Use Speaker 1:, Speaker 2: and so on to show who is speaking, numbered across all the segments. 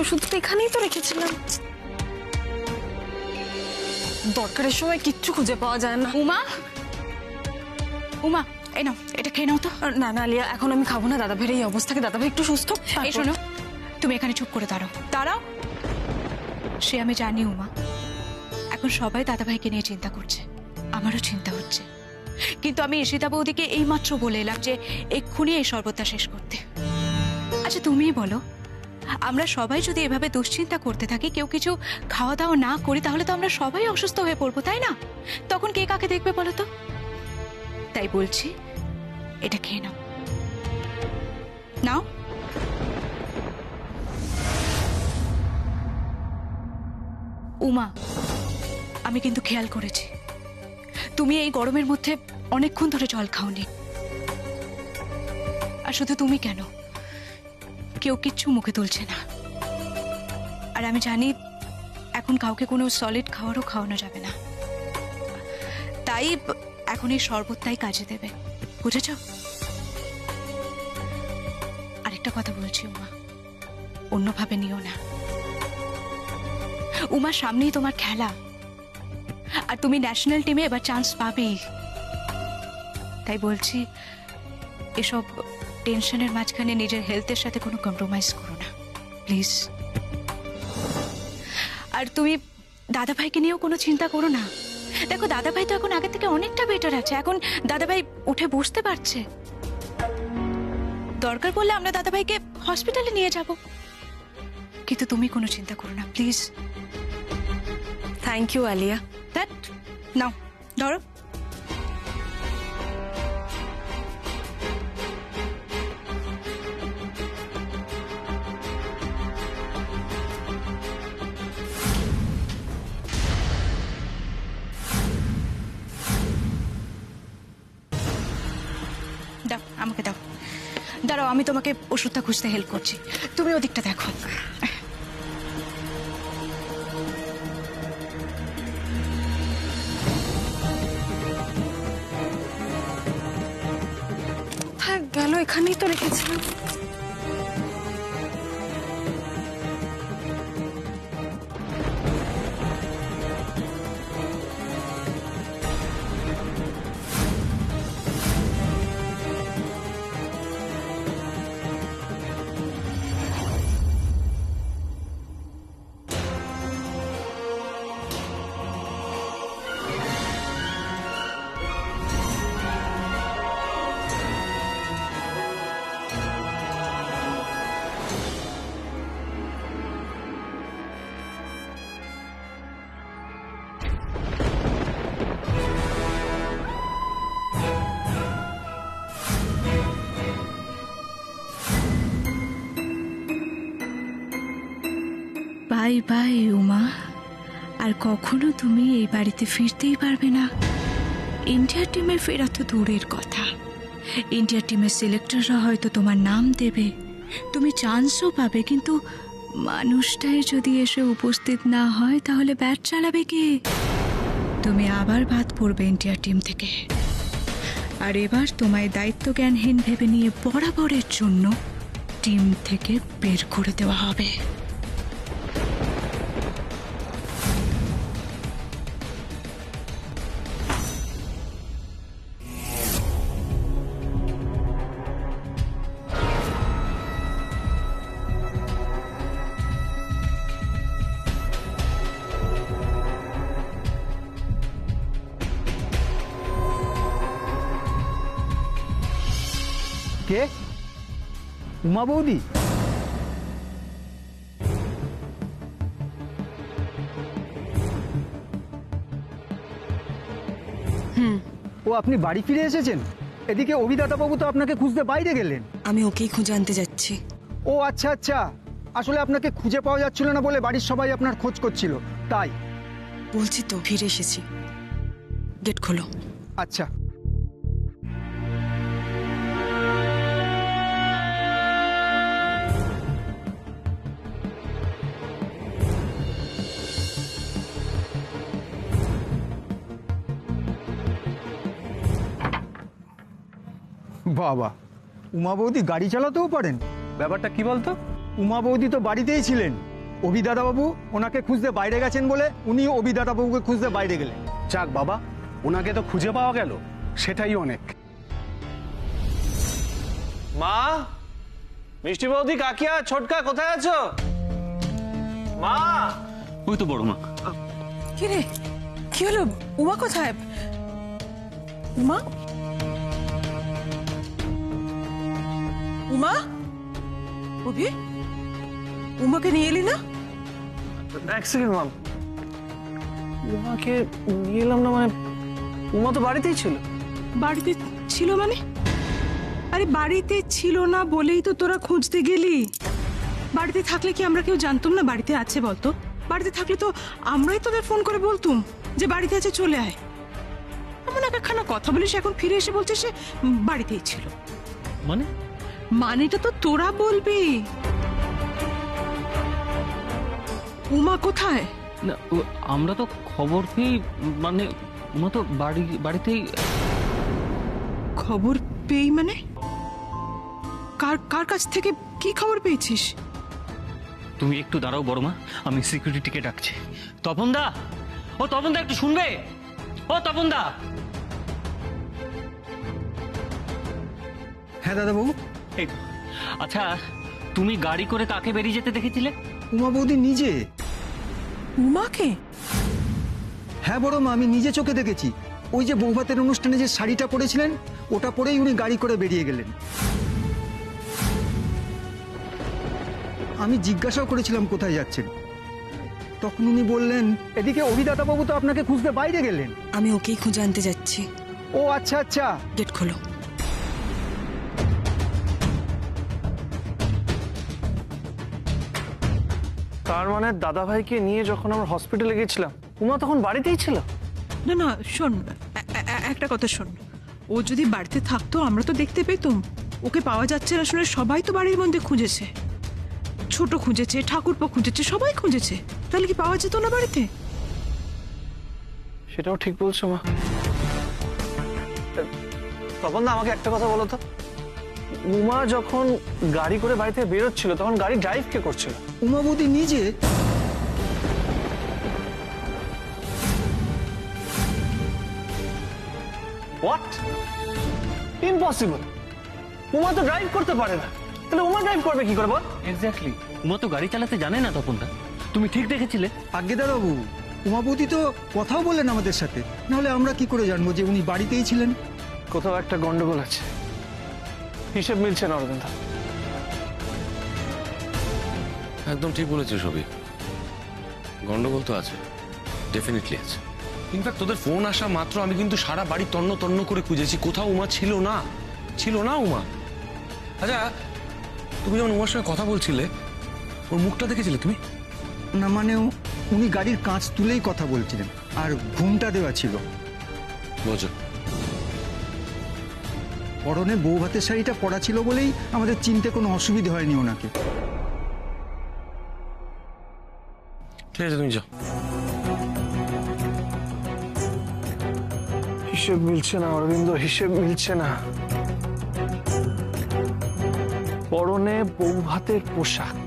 Speaker 1: ওষুধ তো এখানেই তো রেখেছিলাম। দরকারের সময় কিচ্ছু খুঁজে পাওয়া যায় না।
Speaker 2: উমা, উমা, এই নাও, এটা খেয়ে নাও তো।
Speaker 1: না না আলিয়া, এখন আমি খাবো না। দাদা ভাইয়ের এই অবস্থাকে, দাদা ভাই একটু সুস্থ।
Speaker 2: এই শোনো, তুমি এখানে চুপ করে দাঁড়াও, দাঁড়াও। সে আমি জানি উমা, এখন সবাই দাদাভাইকে নিয়ে চিন্তা করছে, আমারও চিন্তা হচ্ছে, কিন্তু আমি ঈশিতা বৌদিকে এইমাত্র বলে এলাম যে এক্ষুনি এই শরবতটা শেষ করতে। আচ্ছা তুমিই বলো, আমরা সবাই যদি এভাবে দুশ্চিন্তা করতে থাকি, কেউ কিছু খাওয়া দাওয়া না করি, তাহলে তো আমরা সবাই অসুস্থ হয়ে পড়বো, তাই না? তখন কে কাকে দেখবে বলো তো? তাই বলছি, এটা খেয়ে নাও, নাও। উমা, আমি কিন্তু খেয়াল করেছি তুমি এই গরমের মধ্যে অনেকক্ষণ ধরে জল খাওনি। আর শুধু তুমি কেন, কেউ কিচ্ছু মুখে তুলছে না। আর আমি জানি এখন কাউকে কোনো সলিড খাবারও খাওয়ানো যাবে না, তাই এখন এই শরবতটাই কাজে দেবে, বুঝেছ? আরেকটা কথা বলছি উমা, অন্যভাবে নিও না। উমা, সামনেই তোমার খেলা, আর তুমি ন্যাশনাল টিমে এবার চান্স পাবেই। তাই বলছি, এসব টেনশনের মাঝখানে নিজের হেলথের সাথে কোনো কম্প্রোমাইজ করো না, প্লিজ। আর তুমি দাদাভাইকে নিয়েও কোনো চিন্তা করো না। দেখো, দাদাভাই তো এখন আগে থেকে অনেকটা বেটার আছে, এখন দাদাভাই উঠে বসতে পারছে। দরকার পড়লে আমরা দাদাভাইকে হসপিটালে নিয়ে যাব, কিন্তু তুমি কোনো চিন্তা করো না, please.
Speaker 1: Thank you Alia.
Speaker 2: That, নাও ধরো। দাও, আমাকে দাও। দাঁড়াও, আমি তোমাকে ওষুধটা খুঁজতে হেল্প করছি, তুমি ওদিকটা দেখো।
Speaker 1: হ্যাঁ গেল, এখানেই তো রেখেছিলাম।
Speaker 2: বাই বাই উমা, আর কখনো তুমি এই বাড়িতে ফিরতেই পারবে না। ইন্ডিয়া টিমে ফেরা তো দূরের কথা, ইন্ডিয়া টিমের সিলেক্টররা হয়তো তোমার নাম দেবে, তুমি চান্সও পাবে, কিন্তু মানুষটাই যদি এসে উপস্থিত না হয়, তাহলে ব্যাট চালাবে কে? তুমি আবার বাদ পড়বে ইন্ডিয়া টিম থেকে। আর এবার তোমায় দায়িত্ব জ্ঞানহীন ভেবে নিয়ে বরাবরের জন্য টিম থেকে বের করে দেওয়া হবে।
Speaker 3: কে? উমা বৌদি? ও, আপনি বাড়ি ফিরে এসেছেন? এদিকে অভিদাতাবাবু তো আপনাকে খুঁজতে বাইরে গেলেন।
Speaker 1: আমি ওকেই খুঁজে আনতে যাচ্ছি।
Speaker 3: ও আচ্ছা আচ্ছা, আসলে আপনাকে খুঁজে পাওয়া যাচ্ছিল না বলে বাড়ির সবাই আপনার খোঁজ করছিল, তাই।
Speaker 1: বলছি তো ফিরে এসেছি, গেট খোলো।
Speaker 3: আচ্ছা। বাবা, উমা বৌদি গাড়ি চালাতেও পারেন?
Speaker 4: ব্যাপারটা কি বলতো?
Speaker 3: উমা বৌদি তো বাড়িতেই ছিলেন, অভি দাদাবাবু ওনাকে খুঁজতে বাইরে গেছেন বলে উনি অভি দাদাবাবুকে খুঁজতে বাইরে গেলেন।
Speaker 4: যাক বাবা, ওনাকে তো খুঁজে পাওয়া গেল, সেটাই অনেক।
Speaker 5: মা, মিষ্টি বৌদি, কাকিয়া, ছোটকা, কোথায় আছো? মা,
Speaker 6: ওই তো বড় মা।
Speaker 1: কি রে, কি হলো? উমা কোথায়? উমা, উমা, অভি, উমাকে নিয়ে এলি না?
Speaker 5: এক সেকেন্ড মাম, উমাকে নিয়ে এলাম না মানে উমা তো বাড়িতেই ছিল।
Speaker 1: বাড়িতে ছিল মানে? আরে বাড়িতে ছিল না বলেই তো তোরা খুঁজতে গেলি। বাড়িতে থাকলে কি আমরা কেউ জানতাম না বাড়িতে আছে? বলতো, বাড়িতে থাকলে তো আমরাই তোদের ফোন করে বলতুম যে বাড়িতে আছে, চলে আয়। এমন একখানা কথা বলিস, এখন ফিরে এসে বলছিস সে বাড়িতেই ছিল।
Speaker 6: মানে
Speaker 1: মানেটা তো তোরা বলবি। উমা কোথায়?
Speaker 6: না, আমরা তো খবর পেয়ে, মানে উমা তো বাড়িতেই।
Speaker 1: খবর পেই মানে? কার কার কাছ থেকে কি খবর পেয়েছিস?
Speaker 6: তুমি একটু দাঁড়াও বড় মা, আমি সিকিউরিটিকে ডাকছি। তপন দা, ও তপন দা, একটু শুনবে? ও তপন দা।
Speaker 3: হ্যাঁ দাদাবাবু।
Speaker 6: এই, আচ্ছা, তুমি গাড়ি করে কাকে বেরিয়ে যেতে দেখেছিলে?
Speaker 3: উমা বৌদি নিজে।
Speaker 1: উমাকে?
Speaker 3: হ্যাঁ বড় মা, আমি নিজে চোখে দেখেছি। ওই যে বৌভাতের অনুষ্ঠানে যে শাড়িটা পরেছিলেন, ওটা পরেই উনি গাড়ি করে বেরিয়ে গেলেন। আমি জিজ্ঞাসাও করেছিলাম কোথায় যাচ্ছেন, তখন উনি বললেন এদিকে অভি দাদাবাবু তো আপনাকে খুঁজতে বাইরে গেলেন।
Speaker 1: আমি ওকেই খুঁজে আনতে যাচ্ছি।
Speaker 3: ও আচ্ছা আচ্ছা।
Speaker 1: গেট খোলো।
Speaker 5: তার মানে দাদা ভাইকে নিয়ে যখন আমরা হসপিটালে গেছিলাম উমা তখন বাড়িতেই ছিল?
Speaker 1: না না, শোন, একটা কথা শোন। ও যদি বাড়িতে থাকতো আমরা তো দেখতে পেতাম। ওকে পাওয়া যাচ্ছে না শুনে সবাই তো বাড়ির মধ্যে খুঁজেছে। ছোট খুঁজেছে, ঠাকুরপো খুঁজেছে, সবাই খুঁজেছে। তাহলে কি পাওয়া যেত না বাড়িতে?
Speaker 5: সেটাও ঠিক বলছো মা। তখন না আমাকে একটা কথা বলো তো, উমা যখন গাড়ি করে বাড়ি থেকে বেরোচ্ছিল তখন গাড়ি ড্রাইভ কে করছিল?
Speaker 3: উমা বৌদি নিজে।
Speaker 5: হোয়াট? ইম্পসিবল। উমা তো ড্রাইভ করতে পারে না, তাহলে উমা ড্রাইভ করবে কি করে বল?
Speaker 6: এক্স্যাক্টলি, উমা তো গাড়ি চালাতে জানে না তপন দা। তুমি ঠিক দেখেছিলে।
Speaker 3: আজ্ঞে দাদাবাবু, উমা বৌদি তো কথাও বললেন আমাদের সাথে, নাহলে আমরা কি করে জানবো যে উনি বাড়িতেই ছিলেন?
Speaker 5: কোথাও একটা গন্ডগোল আছে, হিসেব মিলছে না অরবিন্দ।
Speaker 7: একদম ঠিক বলেছে সবই, গন্ডগোল তো আছে, ডেফিনেটলি আছে। ইনফ্যাক্ট তোদের ফোন আসা মাত্র আমি কিন্তু সারা বাড়ি তন্ন তন্ন করে খুঁজেছি, কোথাও উমা ছিল না, ছিল না উমা। আচ্ছা, তুমি যখন উমার সঙ্গে কথা বলছিলে ওর মুখটা দেখেছিলে তুমি?
Speaker 3: না মানে উনি গাড়ির কাঁচ তুলেই কথা বলছিলেন, আর ঘুমটা দেওয়া ছিল।
Speaker 7: বোঝো,
Speaker 3: পরনে বৌভাতের শাড়িটা পরা ছিল বলেই আমাদের চিনতে কোনো অসুবিধা হয়নি ওনাকে।
Speaker 7: ঠিক আছে তুমি যাও।
Speaker 5: হিসেব মিলছে না অরবিন্দ, হিসেব মিলছে না। পরনে বৌভাতের পোশাক,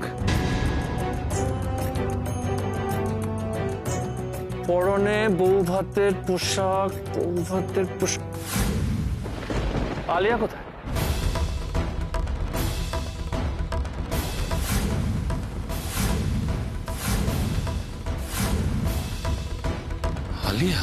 Speaker 5: পরনে বৌভাতের পোশাক, বৌভাতের পোশাক। আলিয়া কোথায়?
Speaker 7: আলিয়া?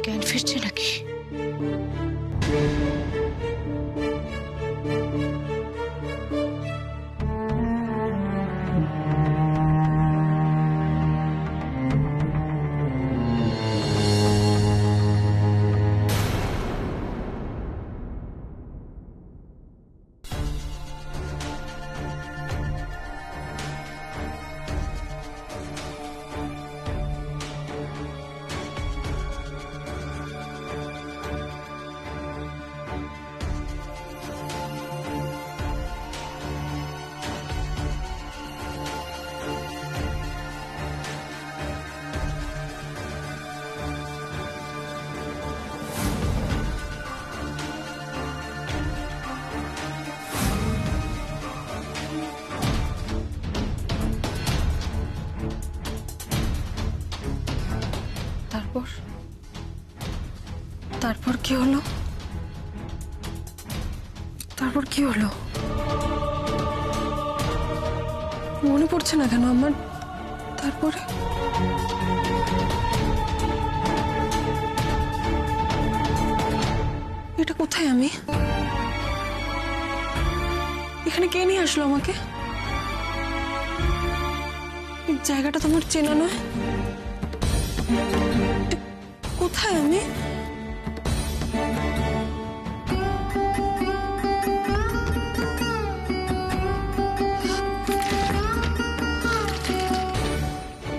Speaker 2: জ্ঞান ফিরছে নাকি? তারপর কি হলো? তারপর কি হলো? মনে পড়ছে না কেন আমার? তারপরে এটা কোথায়? আমি এখানে কে নিয়ে আসলো আমাকে? এই জায়গাটা তোমার চেনা নয়। কোথায় আমি?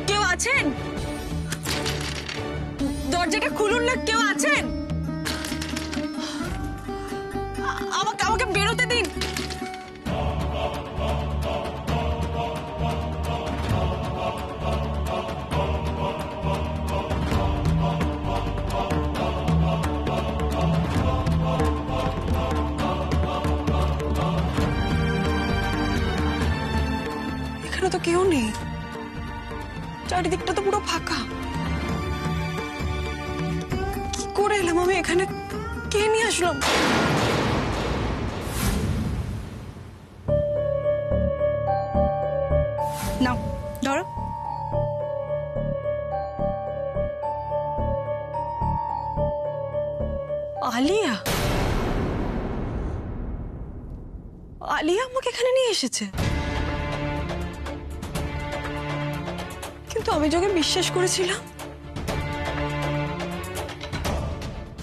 Speaker 2: কেউ আছেন? দরজাটা খুলুন না, কেউ আছেন? আমাকে আমাকে বেরোতে দিন। এখানে তো কেউ নেই, চারিদিকটা তো পুরো ফাঁকা। কি করে এলাম আমি এখানে? কে নিয়ে আসলাম? নাও ধরো। আলিয়া, আলিয়া আমাকে এখানে নিয়ে এসেছে। কিন্তু আমি যখন বিশ্বাস করেছিলাম,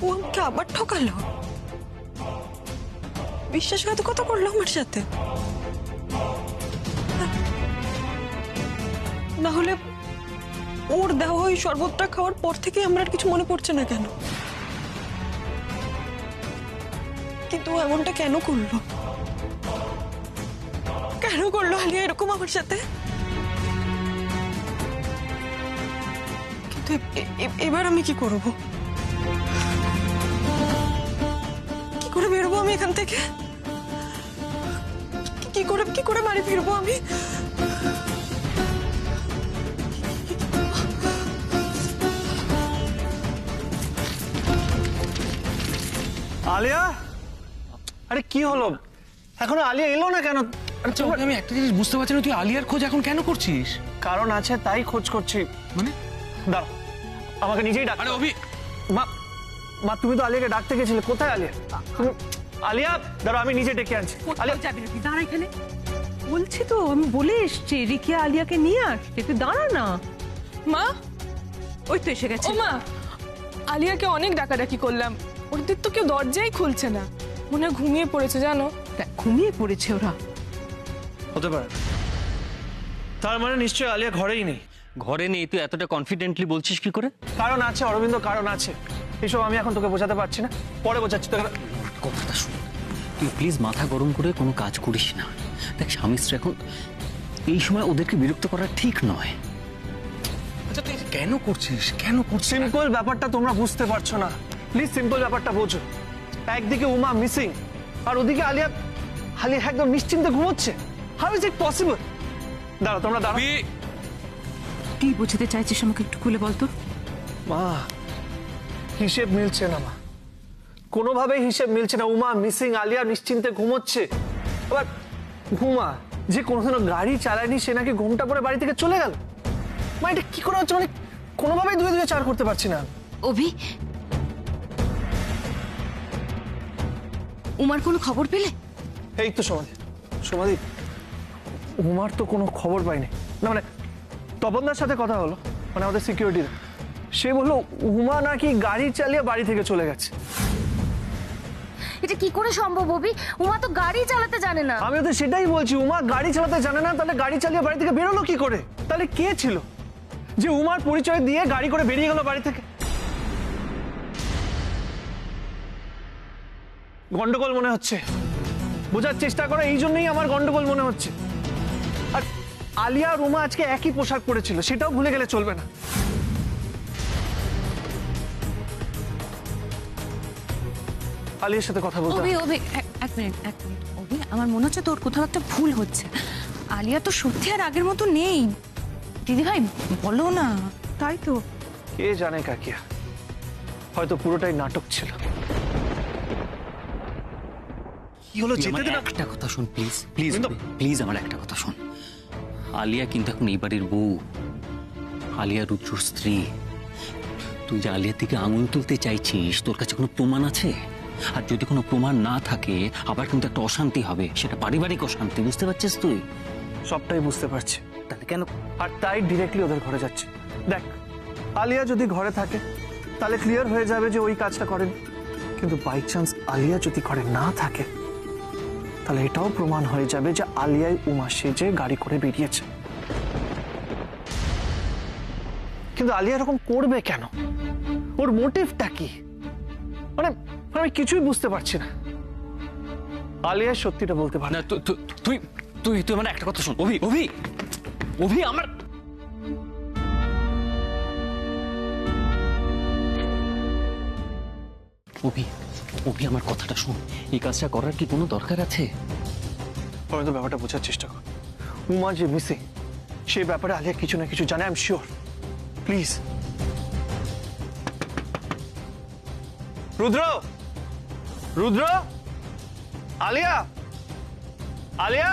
Speaker 2: ও আমাকে আবার ঠকালো, বিশ্বাসঘাতকতা করলো আমার সাথে। না হলে ওর দেওয়া ওই শরবতটা খাওয়ার পর থেকে আমার আর কিছু মনে পড়ছে না কেন? কিন্তু ও এমনটা কেন করলো? কেন করলো আলিয়া এরকম আমার সাথে? কিন্তু এবার আমি কি করব? কি করে বেরোবো আমি এখান থেকে? কি করে বাড়ি ফিরবো আমি?
Speaker 5: আলিয়া, আরে কি হলো? এখনো আলিয়া এলো না কেন?
Speaker 7: আচ্ছা আমি একটা জিনিস বুঝতে পারছি না, তুই আলিয়ার খোঁজ এখন কেন করছিস?
Speaker 5: কারণ আছে তাই খোঁজ করছি।
Speaker 7: মানে
Speaker 5: দাঁড়াও, আমাকে নিজেই ডাক।
Speaker 7: আরে অভি,
Speaker 5: মা, মা তুমি তো আলিয়াকে ডাকতে গেছিলে, কোথায় আলিয়া? তুমি আলিয়া, দাঁড়াও আমি নিজে ডেকে আনছি। আলিয়া
Speaker 1: যাবি নাকি? দাঁড়া এখানে। বলছি তো, আমি বলে এসছি রিকিয়া আলিয়াকে নিয়ে আসছে, তুই দাঁড়া না।
Speaker 8: মা,
Speaker 1: ওই তো এসে গেছে।
Speaker 8: ও মা, আলিয়াকে অনেক ডাকাডাকি করলাম, ওদের তো কেউ দরজাই খুলছে না। মনে হয় ঘুমিয়ে পড়েছে জানো।
Speaker 1: দেখ, ঘুমিয়ে পড়েছে ওরা।
Speaker 5: হতে পারে, তার মানে নিশ্চয়ই আলিয়া ঘরেই নেই।
Speaker 6: ঘরে নেই তুই এতটা কনফিডেন্টলি বলছিস কি করে?
Speaker 5: কারণ আছে অরবিন্দ, কারণ আছে। এসব আমি এখন তোকে বোঝাতে পারছি না, পরে বোঝাচ্ছি তোকে।
Speaker 6: কথাটা শুন, তুই প্লিজ মাথা গরম করে কোনো কাজ করিস না। দেখ স্বামী স্ত্রী এখন এই সময় ওদেরকে বিরক্ত করা ঠিক নয়।
Speaker 7: আচ্ছা তুই কেন করছিস? কেন করছিস?
Speaker 5: সিম্পল ব্যাপারটা তোমরা বুঝতে পারছো না। প্লিজ সিম্পল ব্যাপারটা বোঝো। একদিকে উমা মিসিং, আর ওদিকে আলিয়া আলিয়া একদম নিশ্চিন্তে ঘুমোচ্ছে। How is it possible? দাঁড়াও, তোমরা দাঁড়াও।
Speaker 1: কি বুঝতে চাইছিস আমাকে একটু খুলে বলতো।
Speaker 5: মা, হিসেব মিলছে না মা, কোনোভাবেই হিসেব মিলছে না। উমা মিসিং, আলিয়া নিশ্চিন্তে ঘুমোচ্ছে। আবার ঘুমা যে কোনোদিনও গাড়ি চালায়নি, সে নাকি ঘুমটা পরে বাড়ি থেকে চলে গেল। মা এটা কি করে হচ্ছে? মানে কোনোভাবেই দুয়ে দুয়ে চার করতে পারছি না।
Speaker 2: অভি, উমার কোনো খবর পেলে?
Speaker 5: এই তো সমাধি, সমাধি উমার তো কোনো খবর পাইনি। না মানে তপনদার সাথে কথা হলো, মানে আমাদের সিকিউরিটির, সে বললো উমা নাকি গাড়ি চালিয়ে বাড়ি থেকে চলে গেছে।
Speaker 9: এটা কি করে সম্ভব অভি? উমা তো গাড়ি চালাতে জানে না।
Speaker 5: আমি তো সেটাই বলছি, উমা গাড়ি চালাতে জানে না, তাহলে গাড়ি চালিয়ে বাড়ি থেকে বেরোলো কি করে? তাহলে কে ছিল যে উমার পরিচয় দিয়ে গাড়ি করে বেরিয়ে গেল বাড়ি থেকে? গন্ডগোল মনে হচ্ছে, বোঝার চেষ্টা করো। এই জন্যই আমার গন্ডগোল মনে হচ্ছে। আর আলিয়া আর উমা আজকে একই পোশাক পরেছিল, সেটাও ভুলে গেলে চলবে না। আলিয়ার সাথে কথা বলতে হবে।
Speaker 2: অভি এক মিনিট অভি, আমার মনে হচ্ছে তোর কোথাও একটা ভুল হচ্ছে। আলিয়া তো সত্যি আর আগের মতো নেই। দিদি ভাই বলো না।
Speaker 1: তাই তো।
Speaker 5: কে জানে কাকিয়া, হয়তো পুরোটাই নাটক ছিল।
Speaker 6: কি হলো, যেতে দে না। একটা কথা শোন প্লিজ, প্লিজ প্লিজ, আমার একটা কথা শোন। আলিয়া কিন্তু এখন এই বাড়ির বউ, আলিয়া রুদ্রর স্ত্রী। তুই যে আলিয়ার দিকে আঙুল তুলতে চাইছিস, তোর কাছে কোনো প্রমাণ আছে? আর যদি কোনো প্রমাণ না থাকে, আবার কিন্তু একটা অশান্তি হবে, সেটা পারিবারিক অশান্তি, বুঝতে পারছিস তুই?
Speaker 5: সবটাই বুঝতে পারছি,
Speaker 6: তাহলে কেন?
Speaker 5: আর তাই ডিরেক্টলি ওদের ঘরে যাচ্ছে। দেখ, আলিয়া যদি ঘরে থাকে তাহলে ক্লিয়ার হয়ে যাবে যে ওই কাজটা করেন, কিন্তু বাই চান্স আলিয়া যদি ঘরে না থাকে তাহলে এটাও প্রমাণ হয়ে যাবে যে আলিয়াই উমা সেজে গাড়ি করে বেরিয়েছে। কিন্তু আলিয়া এরকম করবে কেন? ওর মোটিভটা কি? মানে আমি কিছুই বুঝতে পারছি না। আলিয়া সত্যিটা বলতে পারে
Speaker 6: না। তুই তুই তুই মানে একটা কথা শোন, অভি অভি অভি, আমার অভি অভি, আমার কথাটা শোন। এই কাজটা করার কি কোনো দরকার আছে?
Speaker 5: আমি তো ব্যাপারটা বোঝার চেষ্টা কর। উমা যে মিসিং, সেই ব্যাপারে আলিয়া কিছু না কিছু জানে, আই এম শিওর। প্লিজ রুদ্র, রুদ্র, আলিয়া, আলিয়া।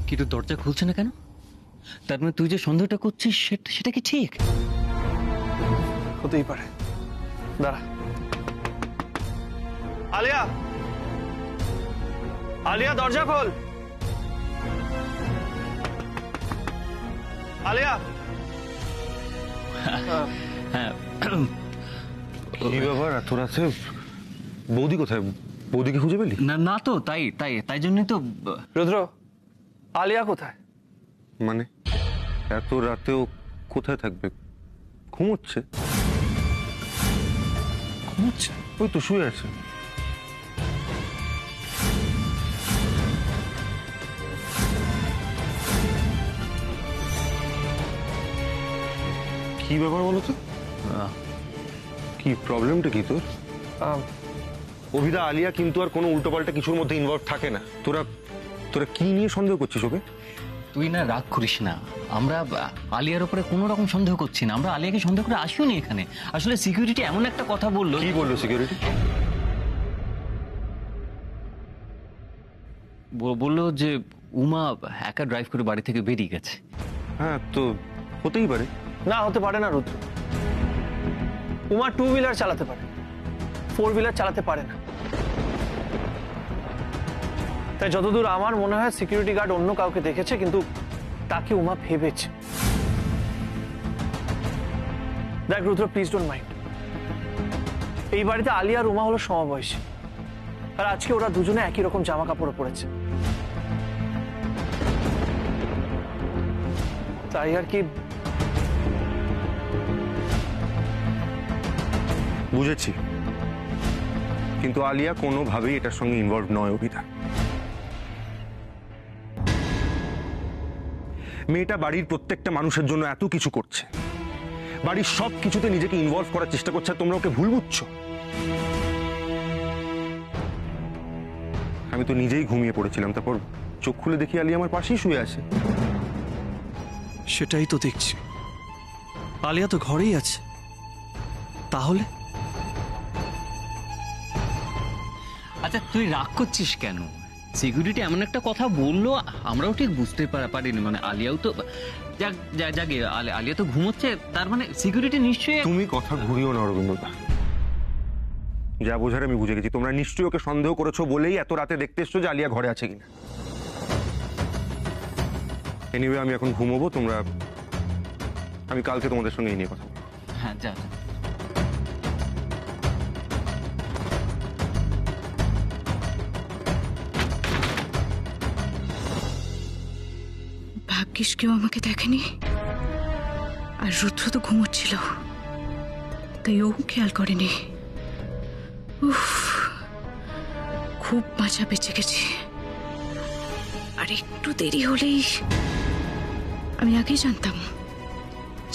Speaker 6: কিন্তু দরজা খুলছে না কেন? তার মানে তুই যে সন্দেহটা করছিস সেটা কি ঠিক?
Speaker 5: হতেই পারে, দাঁড়া। আলিয়া, আলিয়া দরজা খোল। আলিয়া।
Speaker 6: হ্যাঁ।
Speaker 7: কি ব্যাপার এত রাতে? বৌদি কোথায়? বৌদিকে খুঁজে পেলি?
Speaker 6: না না, তো তাই জন্যই তো।
Speaker 5: রুদ্র, আলিয়া কোথায়?
Speaker 7: মানে এত রাতেও কোথায় থাকবে? ঘুমোচ্ছে।
Speaker 5: ঘুমোচ্ছে?
Speaker 7: ওই তো শুয়ে আছে। কি ব্যাপার বলো তো? কি প্রবলেমটা কি তোর? অভিদা, আলিয়া কিন্তু আর কোনো উল্টোপাল্টা কিছুর মধ্যে ইনভলভ থাকে না। তোরা তোরা কি নিয়ে সন্দেহ করছিস ওকে?
Speaker 6: তুই না রাগ করিস না, আমরা আলিয়ার উপরে কোনো রকম সন্দেহ করছি না। আমরা আলিয়াকে সন্দেহ করে আসিও নি এখানে। আসলে সিকিউরিটি এমন একটা কথা বললো।
Speaker 7: কি বললো সিকিউরিটি?
Speaker 6: বললো যে উমা একা ড্রাইভ করে বাড়ি থেকে বেরিয়ে গেছে।
Speaker 7: হ্যাঁ, তো হতেই পারে।
Speaker 5: না, হতে পারে না রুদ্র। উমা 2 হুইলার চালাতে পারে, 4 হুইলার চালাতে পারে না। তাই যতদূর আমার মনে হয় সিকিউরিটি গার্ড অন্য কাউকে দেখেছে, কিন্তু তাকে উমা ভেবেছে। দেখ রুদ্র, প্লিজ ডোন্ট মাইন্ড। এই বাড়িতে আলিয়া আর উমা হলো সমবয়সী, আর আজকে ওরা দুজনে একই রকম জামা কাপড় পরেছে। তাই আর কি।
Speaker 7: বুঝেছি, কিন্তু আলিয়া কোনোভাবেই এটার সঙ্গে ইনভলভ নয় অভিদা। মেয়েটা বাড়ির প্রত্যেকটা মানুষের জন্য এত কিছু করছে, বাড়ির সব কিছুতে নিজেকে ইনভলভ করার চেষ্টা করছে, আর তোমরা ওকে ভুল বুঝছো। আমি তো নিজেই ঘুমিয়ে পড়েছিলাম, তারপর চোখ খুলে দেখি আলিয়া আমার পাশেই শুয়ে আছে।
Speaker 5: সেটাই তো দেখছি, আলিয়া তো ঘরেই আছে। তাহলে
Speaker 6: আচ্ছা, তুই রাগ করছিস কেন? সিকিউরিটি এমন একটা কথা বললো, আমরাও ঠিক বুঝতে পারিনি। মানে আলিয়াও তো যাকে আলিয়া তো ঘুমোচ্ছে, তার মানে সিকিউরিটি নিশ্চয়ই।
Speaker 7: তুমি কথা ঘুরিও না অরবিন্দদা, যা বোঝার আমি বুঝে গেছি। তোমরা নিশ্চয়ই ওকে সন্দেহ করেছো বলেই এত রাতে দেখতে এসছো যে আলিয়া ঘরে আছে কিনা। এনিওয়ে, আমি এখন ঘুমোবো। আমি কালকে তোমাদের সঙ্গে এই নিয়ে কথা বলবো।
Speaker 6: হ্যাঁ, যা।
Speaker 2: ভাগ্যিস কেউ আমাকে দেখেনি। আর রুদ্র তো ঘুমোচ্ছিল, তাই ও খেয়াল করেনি। উফ, খুব বাঁচা বেঁচে গেছি। আর একটু দেরি হলেই। আমি আগেই জানতাম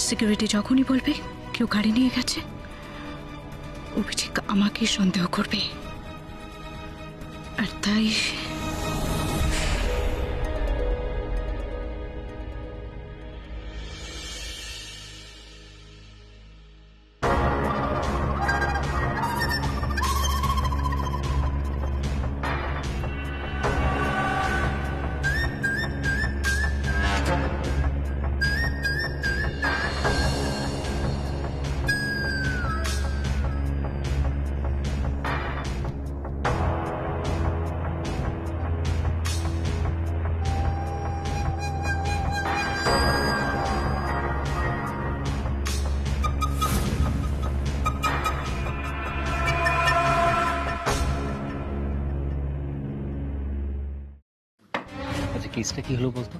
Speaker 2: সিকিউরিটি যখনই বলবে কেউ গাড়ি নিয়ে গেছে, ও ঠিক আমাকেই সন্দেহ করবে। আর তাই
Speaker 6: কেসটা কি হলো বলতো?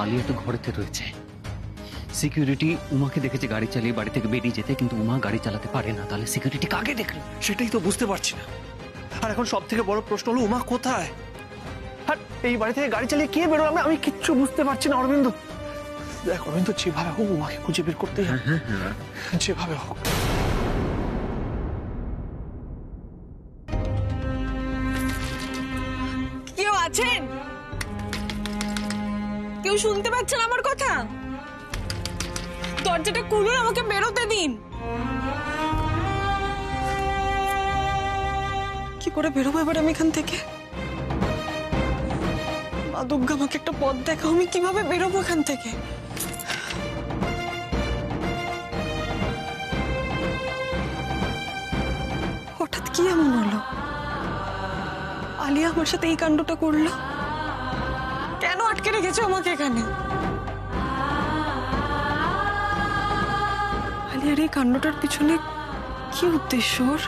Speaker 6: আলিয়া তো ঘরেতে রয়েছে, সিকিউরিটি উমাকে দেখেছে গাড়ি চালিয়ে বাড়ি থেকে বেরিয়ে যেতে, কিন্তু উমা গাড়ি চালাতে পারে না। তাহলে সিকিউরিটি কাকে দেখলো?
Speaker 5: সেটাই তো বুঝতে পারছি না। আর এখন সব থেকে বড় প্রশ্ন হলো উমা কোথায়? আর এই বাড়ি থেকে গাড়ি চালিয়ে কে বেরোবে? আমি কিচ্ছু বুঝতে পারছি না অরবিন্দ। দেখ অরবিন্দ, যেভাবে হোক উমাকে খুঁজে বের করতেই হবে, যেভাবে হোক।
Speaker 8: কেউ আছেন? কেউ শুনতে পাচ্ছেন আমার কথা? দরজাটা খুলুন, আমাকে বেরোতে দিন। কি করে বেরোবো এবার আমি এখান থেকে? মা দুর্গা, আমাকে একটা পথ দেখাও, আমি কিভাবে বেরোবো এখান থেকে? হঠাৎ কি এমন হলো? আলিয়া আমার সাথে এই কাণ্ডটা করলো কেন? আটকে রেখেছো আমাকে এখানে? আলিয়ার এই কাণ্ডটার পিছনে কি উদ্দেশ্য ওর?